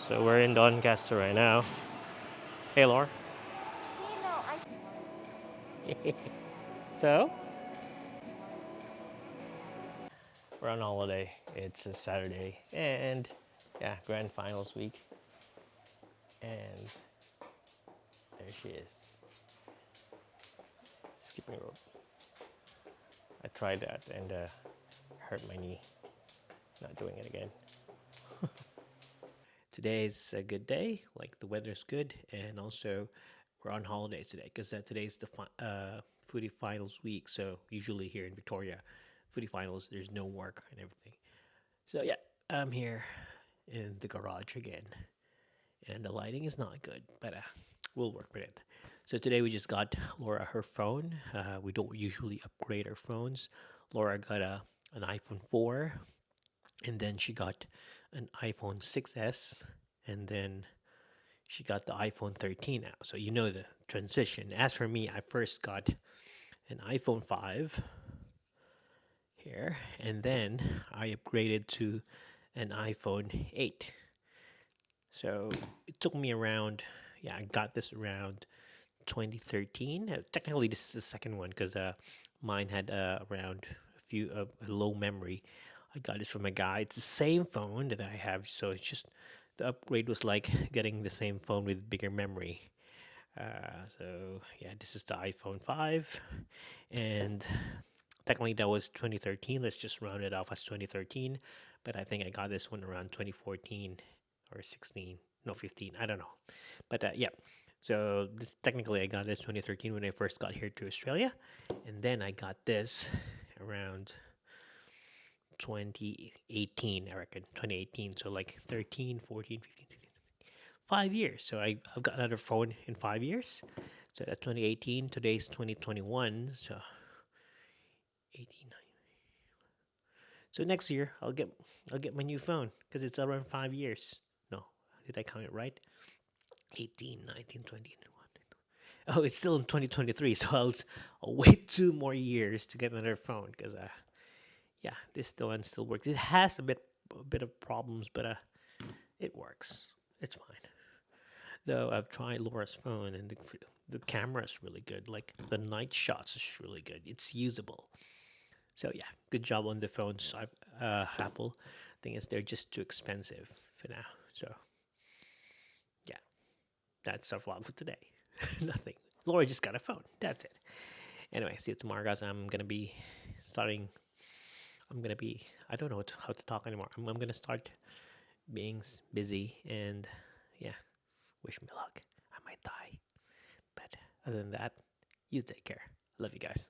So we're in Doncaster right now. Hey, Laura. So we're on holiday. It's a Saturday, and yeah, grand finals week. And there she is, skipping rope. I tried that and hurt my knee. Not doing it again. Today's a good day. Like the weather's good, and also we're on holidays today because today's the footy finals week. So usually here in Victoria, footy finals there's no work and everything. So yeah, I'm here in the garage again, and the lighting is not good, but we'll work with it. So today we just got Laura her phone. We don't usually upgrade our phones. Laura got an iPhone 4, and then she got an iPhone 6s, and then she got the iPhone 13 now. So you know the transition. As for me, I first got an iPhone 5 here, and then I upgraded to an iPhone 8. So it took me around, yeah, I got this around 2013. Technically, this is the second one because mine had around a low memory. I got this from a guy. It's the same phone that I have, so it's just the upgrade was like getting the same phone with bigger memory. So yeah, this is the iPhone 5, and technically that was 2013. Let's just round it off as 2013, but I think I got this one around 2014 or 16, no 15. I don't know, but yeah. So this technically I got this 2013 when I first got here to Australia, and then I got this around 2018, I reckon 2018. So like 13, 14, 15, 16, 5 years. So I've got another phone in 5 years. So that's 2018. Today's 2021. So 18. So next year I'll get my new phone because it's around 5 years. No, did I count it right? 18, 19, 20. Oh, it's still in 2023, so I'll wait 2 more years to get another phone because yeah, this the one still works. It has a bit of problems, but it works. It's fine. Though I've tried Laura's phone and the camera is really good. Like the night shots is really good. It's usable. So yeah, good job on the phones. Apple. Thing is, they're just too expensive for now. So yeah, that's our vlog for today. Nothing. Laura just got a phone. That's it. Anyway, see you tomorrow, guys. I'm gonna be starting. I'm gonna be. I don't know how to talk anymore. I'm gonna start being busy and yeah. Wish me luck. I might die, but other than that, you take care. Love you guys.